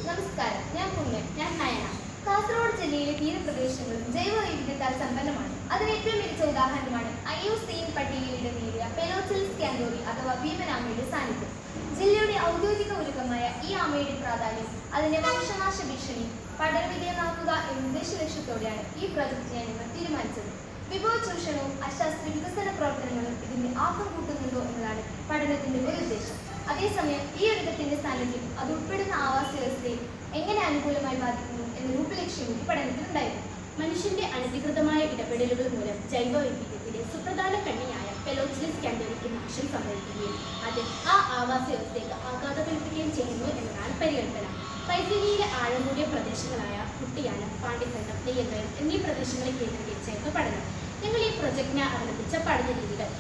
നമസ്കാരം, ഞാൻ പുണ്യം. ഞാൻ നയന. കാസർഗോഡ് ജില്ലയിലെ തീരപ്രദേശങ്ങളും ജൈവവൈവിധ്യത്താൽ സമ്പന്നമാണ്. അതിന് ഏറ്റവും മികച്ച ഉദാഹരണമാണ് IUCN പട്ടികയിലിടം നേടിയ പെലോസിസ് കാന്തോറി അഥവാ ഭീമനാമയുടെ സാന്നിധ്യം. ജില്ലയുടെ ഔദ്യോഗിക ഉരുക്കമായ ഈ ആമയുടെ പ്രാധാന്യം അതിന്റെ വംശനാശ ഭീഷണി പഠനവിധേയമാക്കുക എന്ന ഉദ്ദേശ ലക്ഷ്യത്തോടെയാണ് ഈ പ്രൊജക്ട് ഞങ്ങൾ തീരുമാനിച്ചത്. വിഭവ ചൂഷണവും അശാസ്ത്രീയ വികസന പ്രവർത്തനങ്ങളും ഇതിന്റെ ആക്കം കൂട്ടുന്നുണ്ടോ എന്നതാണ് പഠനത്തിന്റെ ഒരു ഉദ്ദേശം. അതേസമയം ഈ ഒരുക്കത്തിന്റെ സാന്നിധ്യം അത് ഉൾപ്പെടുന്ന ആവാസ വ്യവസ്ഥയെ എങ്ങനെ അനുകൂലമായി ബാധിക്കുന്നു എന്ന രൂപലക്ഷ്യവും ഈ പഠനത്തിലുണ്ടായിരുന്നു. മനുഷ്യന്റെ അനധികൃതമായ ഇടപെടലുകൾ മൂലം ജൈവ വൈവിധ്യത്തിലെ സുപ്രധാന കണ്ണിയായ പെലോസിസ് കാന്തോറിക്ക് നാശം സംഭവിക്കുകയും അത് ആ ആവാസ വ്യവസ്ഥയ്ക്ക് ആഘാതമേൽപ്പിക്കുകയും ചെയ്യുന്നു എന്നതാണ് പരികല്പന. പരിസ്ഥിതിയിലെ ആഴം കൂടിയ പ്രദേശങ്ങളായ കുട്ടിയാനം, പാണ്ടിക്കണ്ടം, നെയ്യങ്കയം എന്നീ പ്രദേശങ്ങളെ കേന്ദ്രീകരിച്ചായിരുന്നു പഠനം. ഞങ്ങൾ ഈ പ്രൊജക്ടിനെ അവലംബിച്ച പഠന രീതികൾ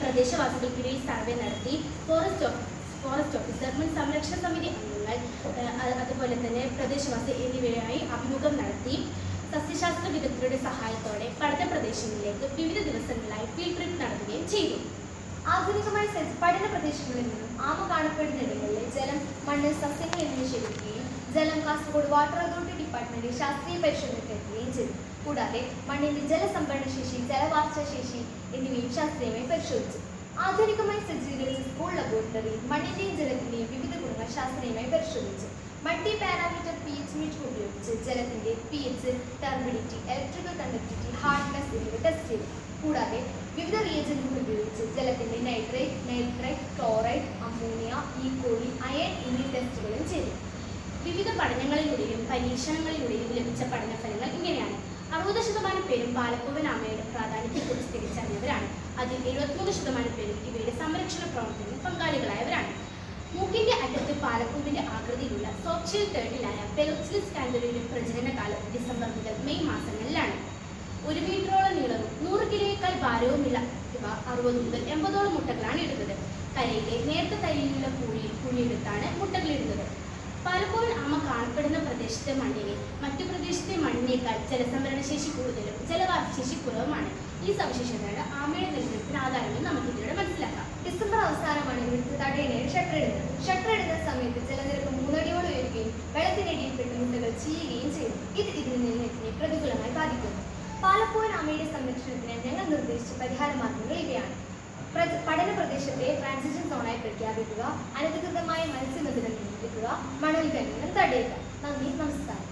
പ്രദേശവാസികൾക്കിടയിൽ സർവേ നടത്തി, ഫോറസ്റ്റ് ഓഫീസർ, മുൻ സംരക്ഷണ സമിതി അംഗങ്ങൾ, അതുപോലെ തന്നെ പ്രദേശവാസി എന്നിവരുമായി അഭിമുഖം നടത്തി, സസ്യശാസ്ത്ര വിദഗ്ധരുടെ സഹായത്തോടെ പഠന പ്രദേശങ്ങളിലേക്ക് വിവിധ ദിവസങ്ങളിലായി ഫീൽഡ് ട്രിപ്പ് നടത്തുകയും ചെയ്തു. ആധുനികമായ പഠന പ്രദേശങ്ങളിൽ നിന്നും ആമ കാണപ്പെടുന്ന ഇടങ്ങളിലെ ജലം, മണ്ണ്, സസ്യങ്ങൾ എന്നിവ ശേഖരിക്കുകയും ജലം കാസർഗോഡ് വാട്ടർ അതോറിറ്റി ഡിപ്പാർട്ട്മെന്റ് ശാസ്ത്രീയ പരിശോധനയ്ക്ക് എത്തുകയും ചെയ്തു. കൂടാതെ മണ്ണിന്റെ ജലസംഭരണശേഷി, ജലവാർച്ചാശേഷി എന്നിവയും ശാസ്ത്രീയമായി പരിശോധിച്ചു. ആധുനികമായി സജ്ജീകരിച്ച സ്കൂൾ ലബോറട്ടറിയിൽ മണ്ണിന്റെയും ജലത്തിന്റെയും വിവിധ ഗുണങ്ങൾ ശാസ്ത്രീയമായി പരിശോധിച്ചു. മൾട്ടി പാരാമീറ്റർ pH മീറ്റർ ഉപയോഗിച്ച് ജലത്തിന്റെ pH, turbidity, electrical conductivity, hardness എന്നിവ ടെസ്റ്റ് ചെയ്തു. കൂടാതെ വിവിധ റിയേജന്റുകൾ ഉപയോഗിച്ച് ജലത്തിന്റെ nitrate, chloride, ammonia, E. coli, iron എന്നീ ടെസ്റ്റുകളും ചെയ്തു. വിവിധ പഠനങ്ങളിലൂടെയും പരീക്ഷണങ്ങളിലൂടെയും ലഭിച്ച പഠനഫലങ്ങൾ ഇങ്ങനെയാണ്. 60% പേരും പാലപ്പൂവൻ ആമയുടെ പ്രാധാന്യത്തെക്കുറിച്ച് തിരിച്ചറിഞ്ഞവരാണ്. അതിൽ 73% പേരും ഇവയുടെ സംരക്ഷണ പ്രവർത്തനത്തിൽ പങ്കാളികളായവരാണ്. മൂക്കിന്റെ അറ്റത്ത് പാലപ്പൂവിന്റെ ആകൃതിയിലുള്ള സോഫ്റ്റ് ഷെൽ ടേർട്ടിലായ പെലോസിസ് കാന്തോറിയുടെ പ്രജനനകാലം ഡിസംബർ മുതൽ മെയ് മാസങ്ങളിലാണ്. 1 മീറ്ററോളം നീളവും 100 കിലോയേക്കാൾ ഭാരവുമുള്ള ഇവ 60 മുതൽ 80ഓളം മുട്ടകളാണ് ഇടുന്നത്. കരയിലെ നേർത്ത തൈയിലുള്ള കുഴിയെടുത്താണ് മുട്ടകളിടുന്നത്. പാലപ്പൂവൻ ആമ കാണപ്പെടുന്ന പ്രദേശത്തെ മണ്ണിനെ മറ്റു പ്രദേശത്തെ മണ്ണിനേക്കാൾ ജലസംഭരണശേഷി കൂടുതലും ജലവാർച്ചശേഷി കുറവുമാണ്. ഈ സവിശേഷതയാണ് ആമയുടെ നിലനിൽപ്പിന് ആധാരമെന്ന് നമുക്ക് ഇതിലൂടെ മനസ്സിലാക്കാം. ഡിസംബർ അവസാനമാണ് ഇവിടുത്തെ തടയണയിൽ ഷട്ടർ ഇടുന്നത്. ഷട്ടർ ഇടുന്ന സമയത്ത് ജലനിരപ്പ് 3 അടിയോളം ഉയരുകയും വെള്ളത്തിനടിയിൽപ്പെട്ട് മുട്ടകൾ ചീയുകയും ചെയ്തു. ഇത് ഇതിന്റെ നിലനിൽപ്പിനെ പ്രതികൂലമായി ബാധിക്കുന്നു. പാലപ്പൂവൻ ആമയുടെ സംരക്ഷണത്തിന് ഞങ്ങൾ നിർദ്ദേശിച്ച പരിഹാര മാർഗങ്ങൾ ഇവയാണ്. പഠന പ്രദേശത്തെ ട്രാൻസിഷൻ സോണായി പ്രഖ്യാപിക്കുക, അനധികൃതമായ മത്സ്യബന്ധനം നിയന്ത്രിക്കുക, മണൽ ഖനനം തടയുക. നന്ദി, നമസ്കാരം.